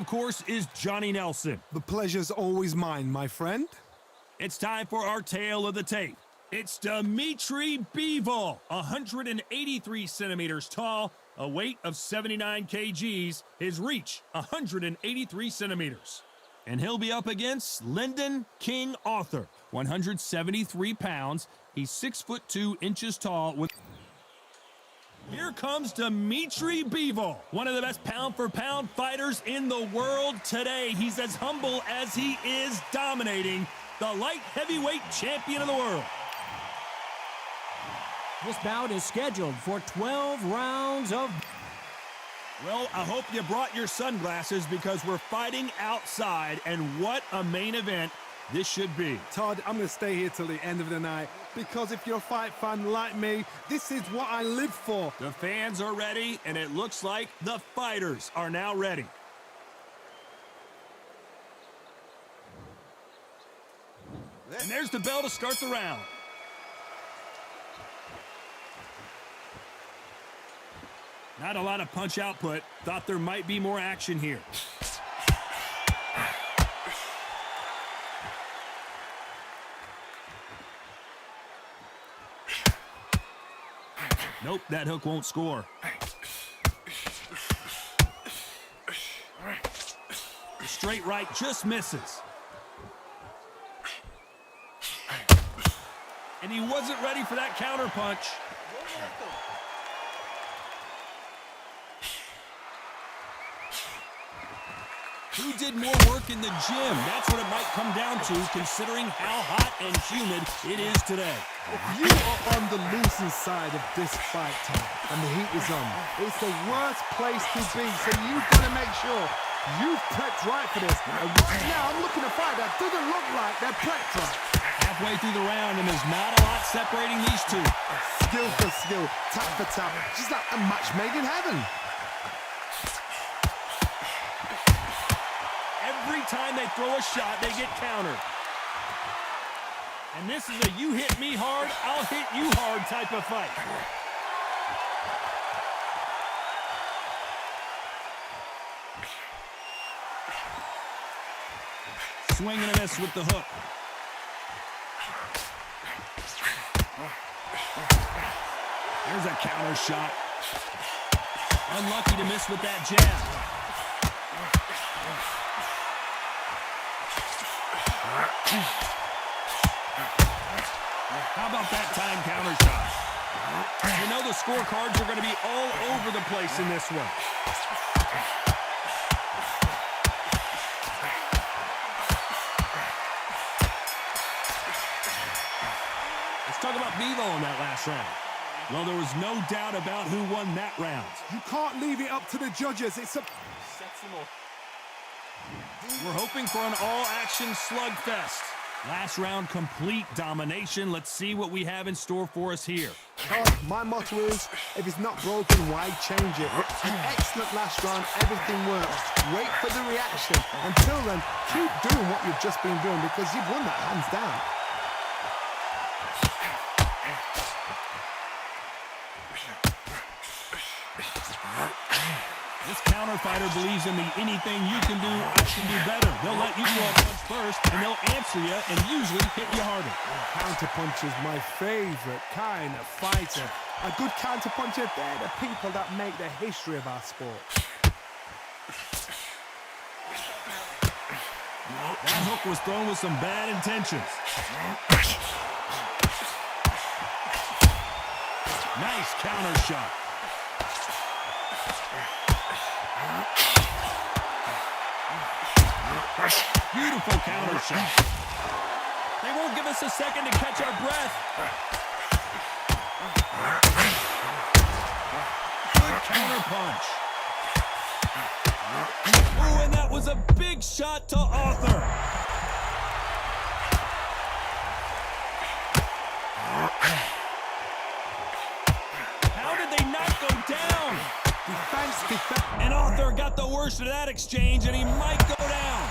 course, is Johnny Nelson. The pleasure's always mine, my friend. It's time for our tale of the tape. It's Dimitri BIVOL, 183 centimeters tall, a weight of 79 kgs, his reach 183 centimeters. And he'll be up against Lyndon King Arthur, 173 pounds. He's 6'2" tall with... Here comes Dimitri BIVOL, one of the best pound-for-pound fighters in the world today. He's as humble as he is dominating, the light heavyweight champion of the world. This bout is scheduled for 12 rounds of... Well, I hope you brought your sunglasses because we're fighting outside, and what a main event this should be. Todd, I'm going to stay here till the end of the night because if you're a fight fan like me, this is what I live for. The fans are ready, and it looks like the fighters are now ready. And there's the bell to start the round. Not a lot of punch output. Thought there might be more action here. Nope, that hook won't score. The straight right just misses. And he wasn't ready for that counter punch. Who did more work in the gym? That's what it might come down to, considering how hot and humid it is today. If you are on the losing side of this fight time and the heat is on, it's the worst place to be. So you've got to make sure you've prepped right for this. Now I'm looking to fight that doesn't look like they're prepped right. Halfway through the round, and there's not a lot separating these two. Skill for skill, tap for tap, just like a match made in heaven. Every time they throw a shot, they get countered. And this is a you hit me hard, I'll hit you hard type of fight. Swing and a miss with the hook. There's a counter shot. Unlucky to miss with that jab. How about that time counter shot? You know the scorecards are going to be all over the place in this one. Let's talk about BIVOL in that last round. Well, there was no doubt about who won that round. You can't leave it up to the judges. It's a... We're hoping for an all-action slugfest. Last round, complete domination. Let's see what we have in store for us here. My motto is, if it's not broken, why change it? An excellent last round, everything works. Wait for the reaction. Until then, keep doing what you've just been doing because you've won that hands down. This counter fighter believes in the anything you can do, I can do better. They'll let you throw a punch first, and they'll answer you and usually hit you harder. Counter punch is my favorite kind of fighter. A good counter puncher, they're the people that make the history of our sport. That hook was thrown with some bad intentions. Nice counter shot. Beautiful counter shot. They won't give us a second to catch our breath. Good counter punch. Oh, and that was a big shot to Arthur. How did they not go down? Defense. And Arthur got the worst of that exchange, and he might go down.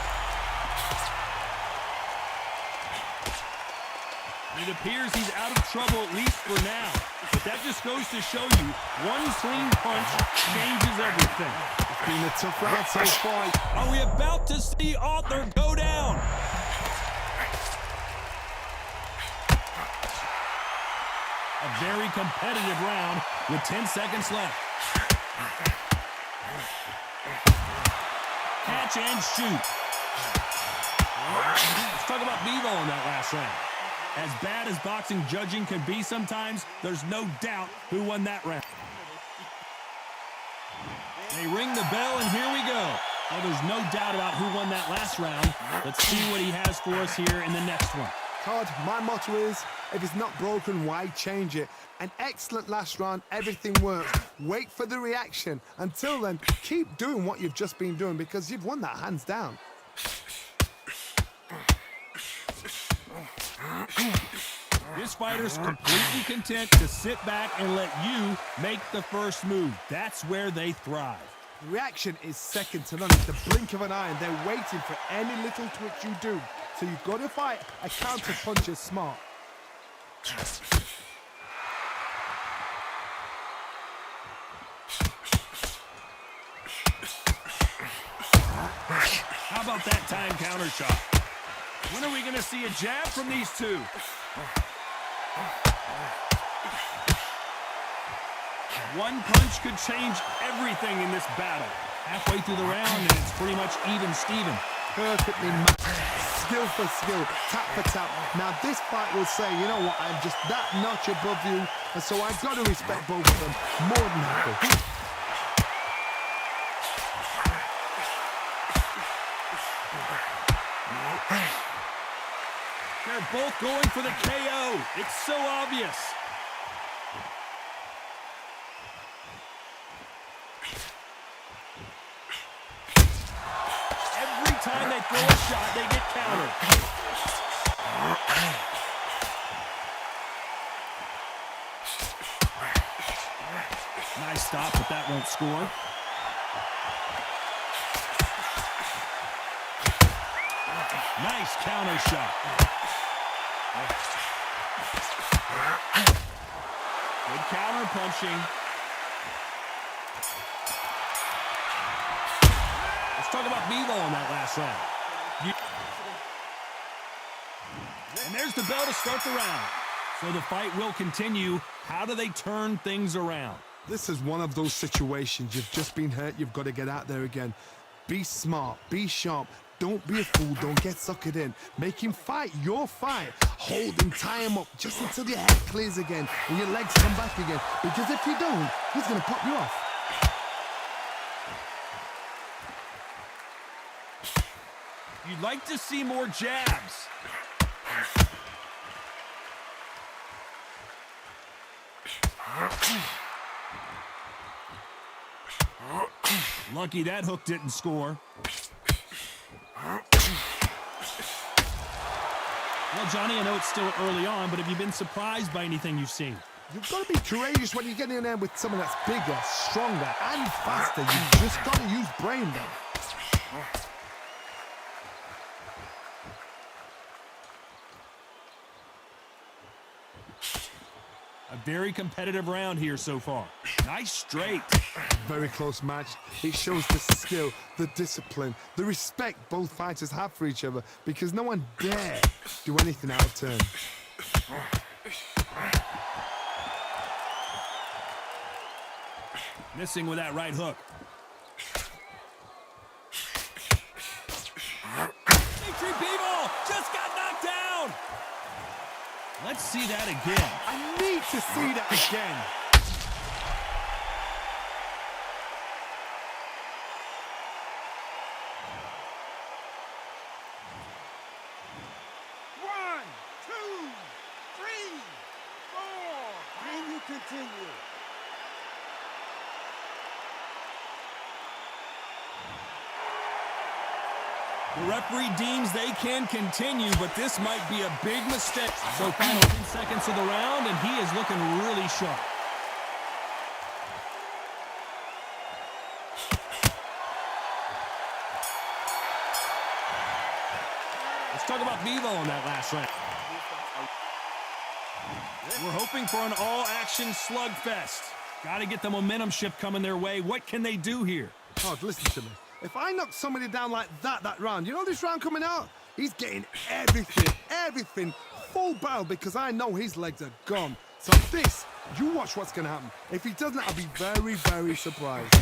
It appears he's out of trouble, at least for now. But that just goes to show you, one clean punch changes everything. It's been a tough round so far. Are we about to see Arthur go down? A very competitive round with 10 seconds left. Catch and shoot. Let's talk about BIVOL in that last round. As bad as boxing judging can be sometimes, there's no doubt who won that round. They ring the bell, and here we go. Well, there's no doubt about who won that last round. Let's see what he has for us here in the next one. Todd, my motto is, if it's not broken, why change it? An excellent last round, everything works. Wait for the reaction. Until then, keep doing what you've just been doing because you've won that hands down. This fighter's completely content to sit back and let you make the first move. That's where they thrive. Reaction is second to none. It's the blink of an eye, and they're waiting for any little twitch you do. So you've got to fight a counter punch is smart. How about that time counter shot? When are we going to see a jab from these two? One punch could change everything in this battle. Halfway through the round, and it's pretty much even Steven. Perfectly matched. Skill for skill, tap for tap. Now this fight will say, you know what, I'm just that notch above you, and so I've got to respect both of them. More than happy. They're both going for the KO. It's so obvious. Every time they throw a shot, they get countered. Nice stop, but that won't score. Nice counter shot. Good counter punching. Let's talk about BIVOL in that last round. And there's the bell to start the round. So the fight will continue. How do they turn things around? This is one of those situations. You've just been hurt. You've got to get out there again. Be smart. Be sharp. Don't be a fool. Don't get suckered in. Make him fight your fight. Hold him, tie him up just until your head clears again and your legs come back again. Because if you don't, he's going to pop you off. You'd like to see more jabs. Lucky that hook didn't score. Well, Johnny, I know it's still early on, but have you been surprised by anything you've seen? You've got to be courageous when you get in there with someone that's bigger, stronger, and faster. You've just got to use brain then. A very competitive round here so far. Nice straight. Very close match. It shows the skill, the discipline, the respect both fighters have for each other because no one dare do anything out of turn. Missing with that right hook. BIVOL just got knocked down. Let's see that again. I need to see that again. One, two, three, four. Can you continue? The referee deems they can continue, but this might be a big mistake. So final 10 seconds of the round, and he is looking really sharp. Let's talk about BIVOL in that last round. We're hoping for an all-action slugfest. Got to get the momentum shift coming their way. What can they do here? Todd, listen to me. If I knock somebody down like that round, you know this round coming out? He's getting everything, full barrel, because I know his legs are gone. So this, you watch what's going to happen. If he doesn't, I'll be very, very surprised.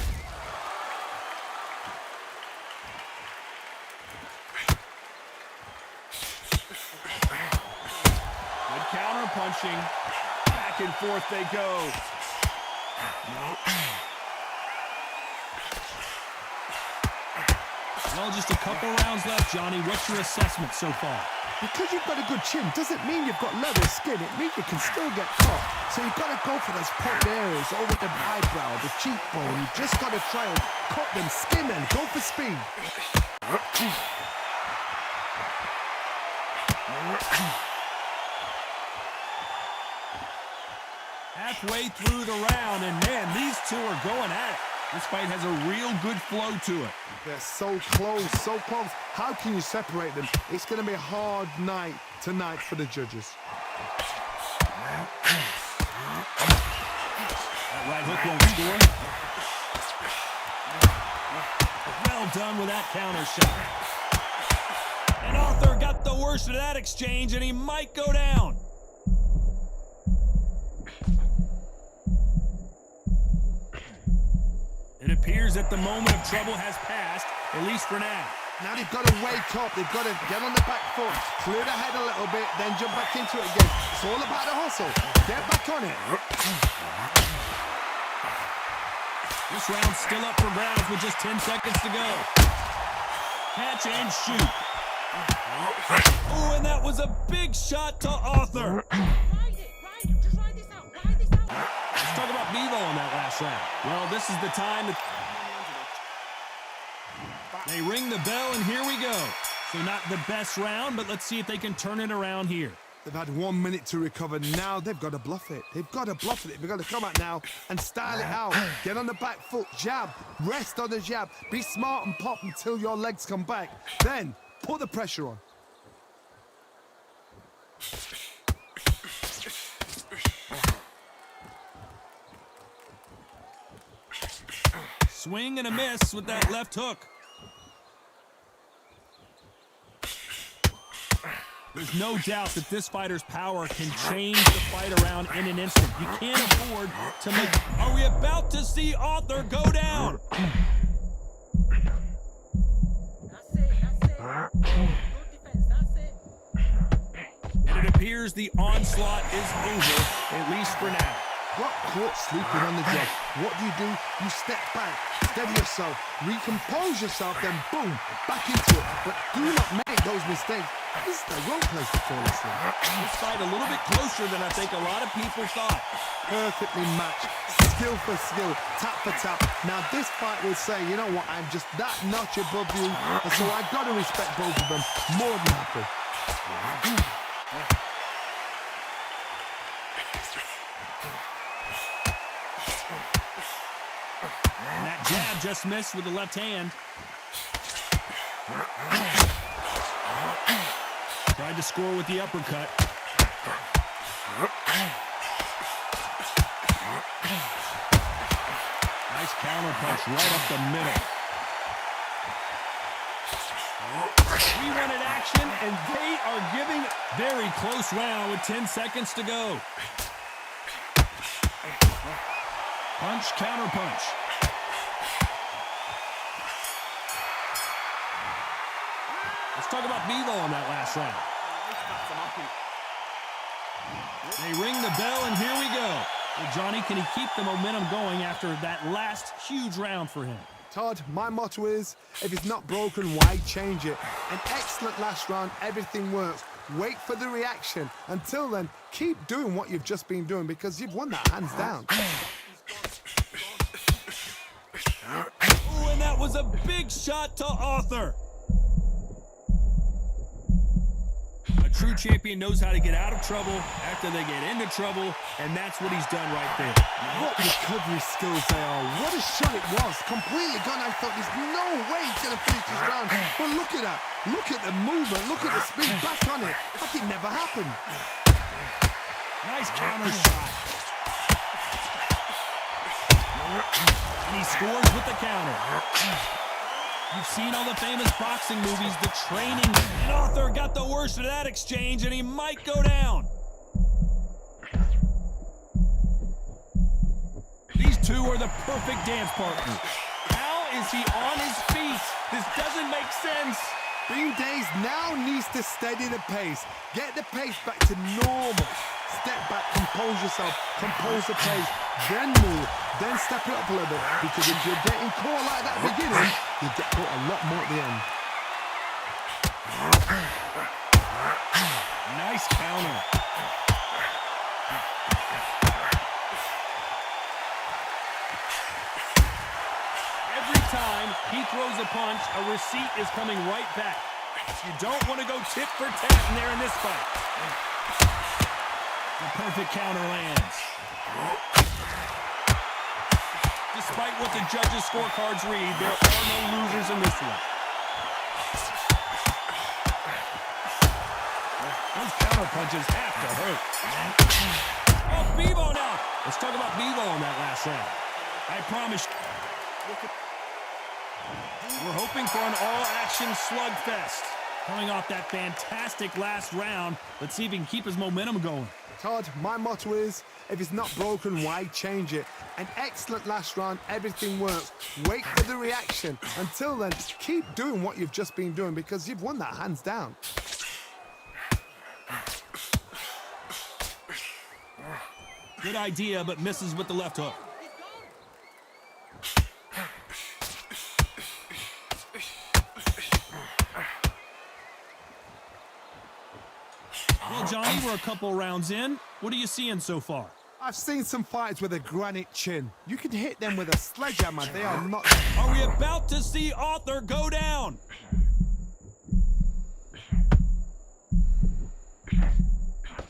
Good counter punching. Back and forth they go. Well, just a couple rounds left, Johnny. What's your assessment so far? Because you've got a good chin doesn't mean you've got leather skin. It means you can still get caught. So you've got to go for those point areas over the eyebrow, the cheekbone. You just got to try and cut them, skin them, go for speed. Halfway through the round, and man, these two are going at it. This fight has a real good flow to it. They're so close, so close. How can you separate them? It's going to be a hard night tonight for the judges. That right hook won't score. Well done with that counter shot. And Arthur got the worst of that exchange, and he might go down. It appears that the moment of trouble has passed, at least for now. Now they've got to wake up. They've got to get on the back foot, clear the head a little bit, then jump back into it again. It's all about the hustle. Get back on it. This round's still up for grabs with just 10 seconds to go. Catch and shoot. Oh, and that was a big shot to Arthur. Ride it. Just ride this out. Let's talk about BIVOL on that last round. Well, this is the time that they ring the bell, and here we go. So not the best round, but let's see if they can turn it around here. They've had 1 minute to recover. Now they've got to bluff it. They've got to bluff it. They've got to come out now and style it out. Get on the back foot, jab, rest on the jab. Be smart and pop until your legs come back. Then put the pressure on. Swing and a miss with that left hook. There's no doubt that this fighter's power can change the fight around in an instant. You can't afford to make... Are we about to see Arthur go down? That's it. Good defense. That's it. And it appears the onslaught is over, at least for now. Got caught sleeping on the job. What do? You step back, steady yourself, recompose yourself, then boom, back into it. But do not make those mistakes. This is the wrong place to fall asleep. This fight a little bit closer than I think a lot of people thought. Perfectly matched, skill for skill, tap for tap. Now this fight will say, you know what, I'm just that notch above you, and so I've got to respect both of them more than happy. And that jab just missed with the left hand. Tried to score with the uppercut. Nice counter punch right up the middle. We wanted action, and they are giving very close round with 10 seconds to go. Punch, counter punch. Let's talk about BIVOL on that last round. They ring the bell, and here we go. Well, Johnny, can he keep the momentum going after that last huge round for him? Todd, my motto is, if it's not broken, why change it? An excellent last round, everything works. Wait for the reaction. Until then, keep doing what you've just been doing because you've won that hands down. Oh, and that was a big shot to Arthur. A true champion knows how to get out of trouble after they get into trouble, and that's what he's done right there. What recovery skills they are. What a shot it was. Completely gone. I thought there's no way he's going to finish this round. But look at that. Look at the movement. Look at the speed. Back on it. Like it never happened. Nice counter shot. And he scores with the counter. You've seen all the famous boxing movies, the training. And Arthur got the worst of that exchange, and he might go down. These two are the perfect dance partners. How is he on his feet? This doesn't make sense. Bean Days now needs to steady the pace. Get the pace back to normal. Step back, compose yourself, compose the pace, then move, then step it up a little bit. Because if you're getting caught like that at the beginning, you get caught a lot more at the end. Nice counter. Every time he throws a punch, a receipt is coming right back. You don't want to go tit for tat in there in this fight. The perfect counter lands. Despite what the judges' scorecards read, there are no losers in this one. Those counter punches have to hurt. Oh, BIVOL now. Let's talk about BIVOL in that last round. I promise. We're hoping for an all-action slugfest. Coming off that fantastic last round, let's see if he can keep his momentum going. Todd, my motto is, if it's not broken, why change it? An excellent last round, everything works. Wait for the reaction. Until then, keep doing what you've just been doing because you've won that hands down. Good idea, but misses with the left hook. Well, Johnny, we're a couple rounds in. What are you seeing so far? I've seen some fighters with a granite chin. You can hit them with a sledgehammer. They are not... Are we about to see Arthur go down?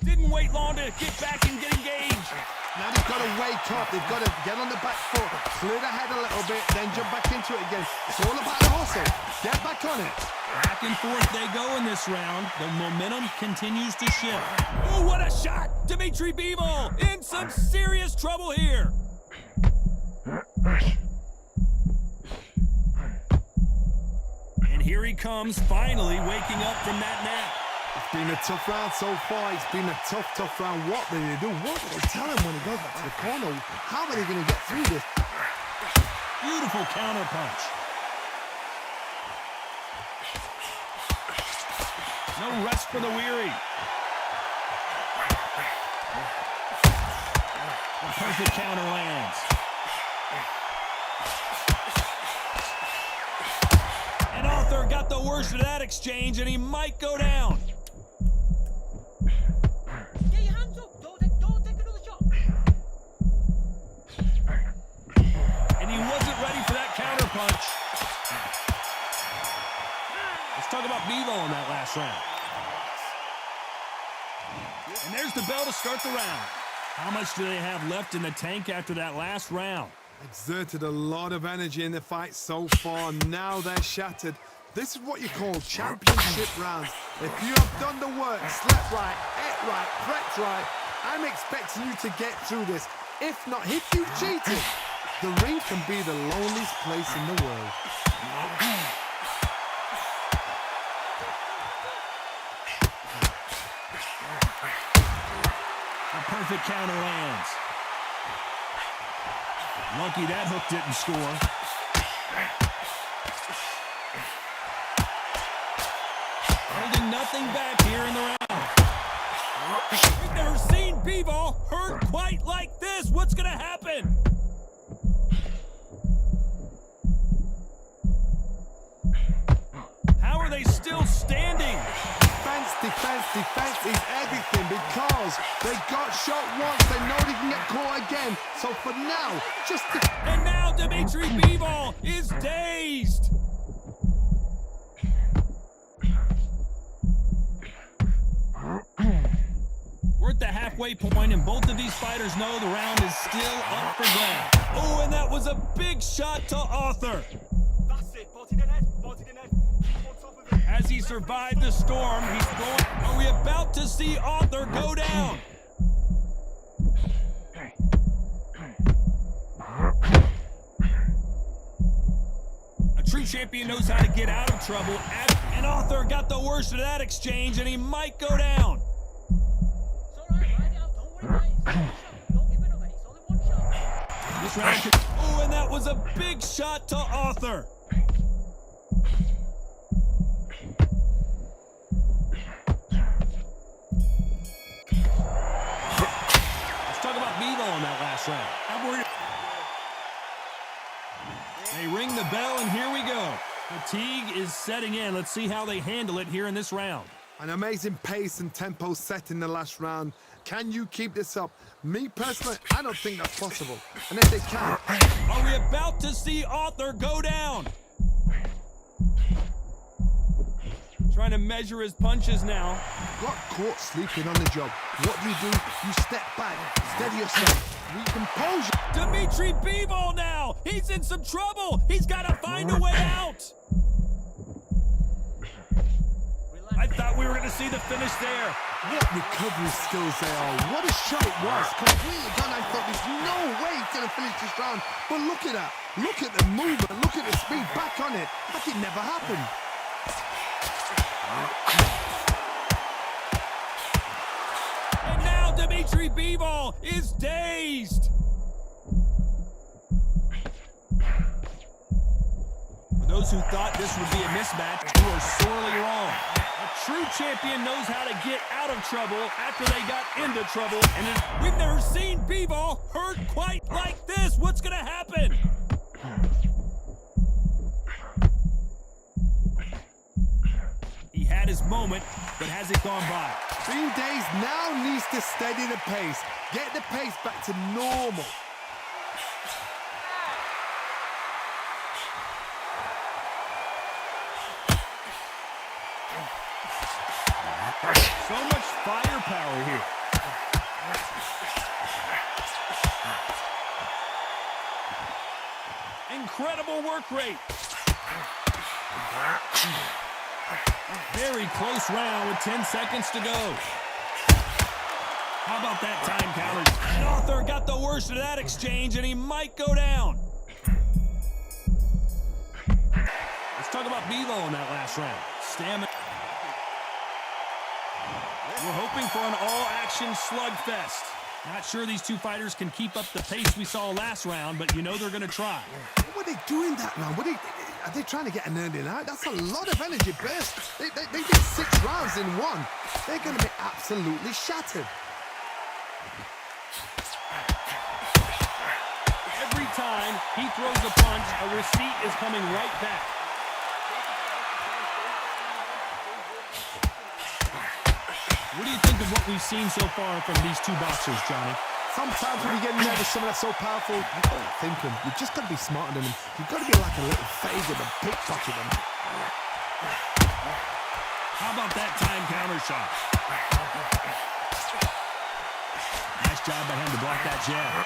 Didn't wait long to get back and get engaged. Now they've got to wake up. They've got to get on the back foot, clear the head a little bit, then jump back into it again. It's all about the hustle. Get back on it. Back and forth they go in this round. The momentum continues to shift. Oh, what a shot! Dimitri BIVOL in some serious trouble here. And here he comes, finally waking up from that nap. It's been a tough round so far. It's been a tough round. What did they do? What did they tell him when he goes back to the corner? How are they going to get through this? Beautiful counter punch. No rest for the weary. The perfect counter lands. And Arthur got the worst of that exchange, and he might go down. Get your hands up. Don't take another shot. And he wasn't ready for that counter punch. Let's talk about BIVOL in that last round. And there's the bell to start the round. How much do they have left in the tank after that last round? Exerted a lot of energy in the fight so far. Now they're shattered. This is what you call championship rounds. If you have done the work, slept right, ate right, prepped right, I'm expecting you to get through this. If not, if you've cheated, the ring can be the loneliest place in the world. The perfect counter lands. Lucky that hook didn't score. Holding nothing back here in the round. We've never seen BIVOL hurt quite like this. What's going to happen? How are they still standing? Defense is everything because they got shot once. They know they can get caught again. So for now, just... And now Dimitri BIVOL is dazed. We're at the halfway point, and both of these fighters know the round is still up for grabs. Oh, and that was a big shot to Arthur. That's it. Body the net. Body the net. Keep on top of it. As he survived the storm, he's going... Are we about to see Arthur go down? champion knows how to get out of trouble. And Arthur got the worst of that exchange, and he might go down. It's all right, ride it out. Don't worry about it. It's one shot. Don't give another. It's only one shot. This round could... Oh, and that was a big shot to Arthur. Let's talk about BIVOL in that last round. I'm worried. They ring the bell, and here we go. Fatigue is setting in. Let's see how they handle it here in this round. An amazing pace and tempo set in the last round. Can you keep this up? Me personally, I don't think that's possible. And if they can... Are we about to see Arthur go down? Trying to measure his punches now. Got caught sleeping on the job. What do? You step back, steady yourself, recompose. Dimitri BIVOL now! He's in some trouble! He's got to find a way out! I thought we were going to see the finish there. What recovery skills they are. What a shot it was. Completely gone. I thought there's no way he's going to finish this round. But look at that. Look at the movement. Look at the speed. Back on it. Like it never happened. And now Dimitri BIVOL is dazed. For those who thought this would be a mismatch, you are sorely wrong. A true champion knows how to get out of trouble after they got into trouble. And we've never seen BIVOL hurt quite like this. What's going to happen? He had his moment, but has it gone by? Being dazed now needs to steady the pace. Get the pace back to normal. So much firepower here. Incredible work rate. Very close round with 10 seconds to go. How about that time counter? And Arthur got the worst of that exchange, and he might go down. Let's talk about BIVOL in that last round. Stamina. We're hoping for an all-action slugfest. Not sure these two fighters can keep up the pace we saw last round, but you know they're going to try. What are they doing that round? Are they trying to get an early night? That's a lot of energy burst. They did 6 rounds in one. They're going to be absolutely shattered. Every time he throws a punch, a receipt is coming right back. What do you think of what we've seen so far from these two boxers, Johnny? Sometimes when you get nervous, someone that's so powerful, you don't think them. You've just got to be smarter than them. You've got to be like a little faggot and pickpocket them. How about that time counter shot? Nice job by him to block that jab.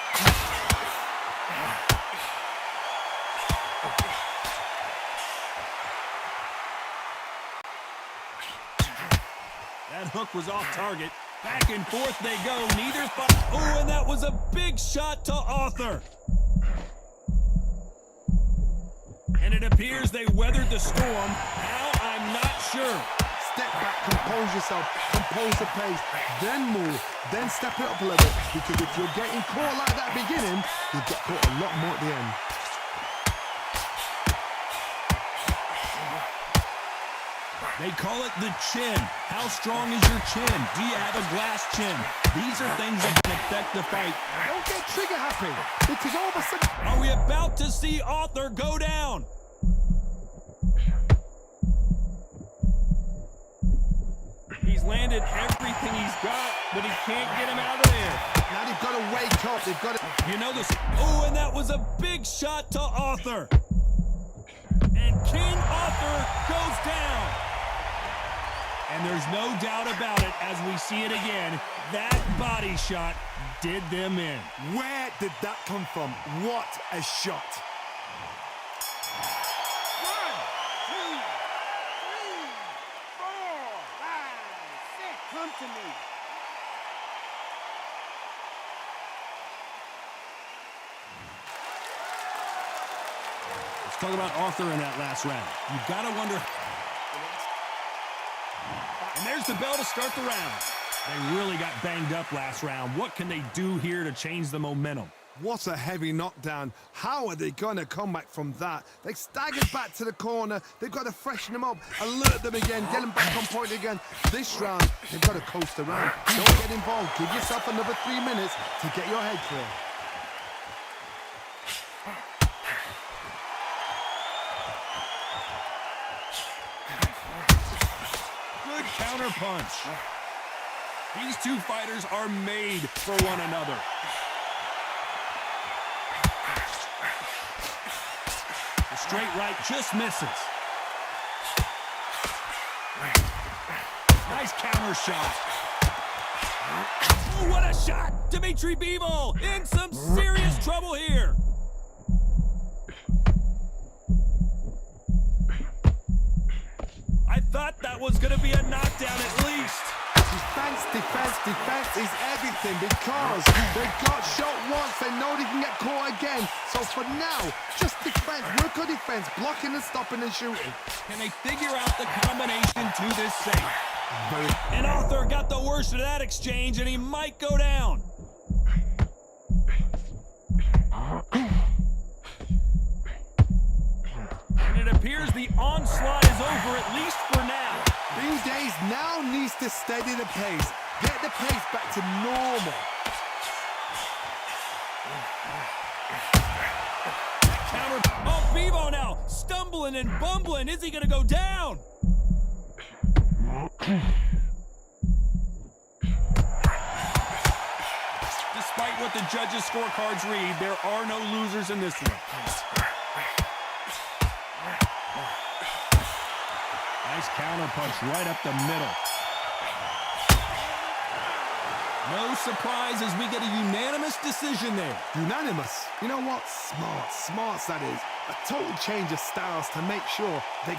That hook was off target. Back and forth they go. Neither fight. Oh, and that was a big shot to Arthur. And it appears they weathered the storm. How, I'm not sure. Step back, compose yourself, compose the pace, then move, then step it up a little bit. Because if you're getting caught like that at the beginning, you'll get caught a lot more at the end. They call it the chin. How strong is your chin? Do you have a glass chin? These are things that can affect the fight. Don't get trigger happy, because all of a sudden... Are we about to see Arthur go down? He's landed everything he's got, but he can't get him out of there. Now they've got to wake up, they've got to... You know this. Oh, and that was a big shot to Arthur. And King Arthur goes down. And there's no doubt about it, as we see it again, that body shot did them in. Where did that come from? What a shot. 1, 2, 3, 4, 5, 6. Come to me. Let's Talk about Arthur in that last round. You've got to wonder. And there's the bell to start the round. They really got banged up last round. What can they do here to change the momentum? What a heavy knockdown. How are they going to come back from that? They staggered back to the corner. They've got to freshen them up, alert them again, get them back on point again. This round, they've got to coast around. Don't get involved. Give yourself another 3 minutes to get your head clear. Good counter punch. These two fighters are made for one another. The straight right just misses. Nice counter shot. Oh, what a shot! Dimitri BIVOL in some serious trouble here. I thought that was going to be a knockdown at least. Defense, defense, defense is everything because they got shot once. They know they can get caught again. So for now, just defense, work on defense, blocking and stopping and shooting. Can they figure out the combination to this safe? And Arthur got the worst of that exchange, and he might go down. And it appears the onslaught is over, at least for now. These days now needs to steady the pace. Get the pace back to normal. Counter. Oh, BIVOL now stumbling and bumbling. Is he going to go down? Despite what the judges' scorecards read, there are no losers in this one. Nice counter punch right up the middle. No surprise as we get a unanimous decision there. Unanimous. You know what? Smart. Smarts, that is. A total change of styles to make sure they...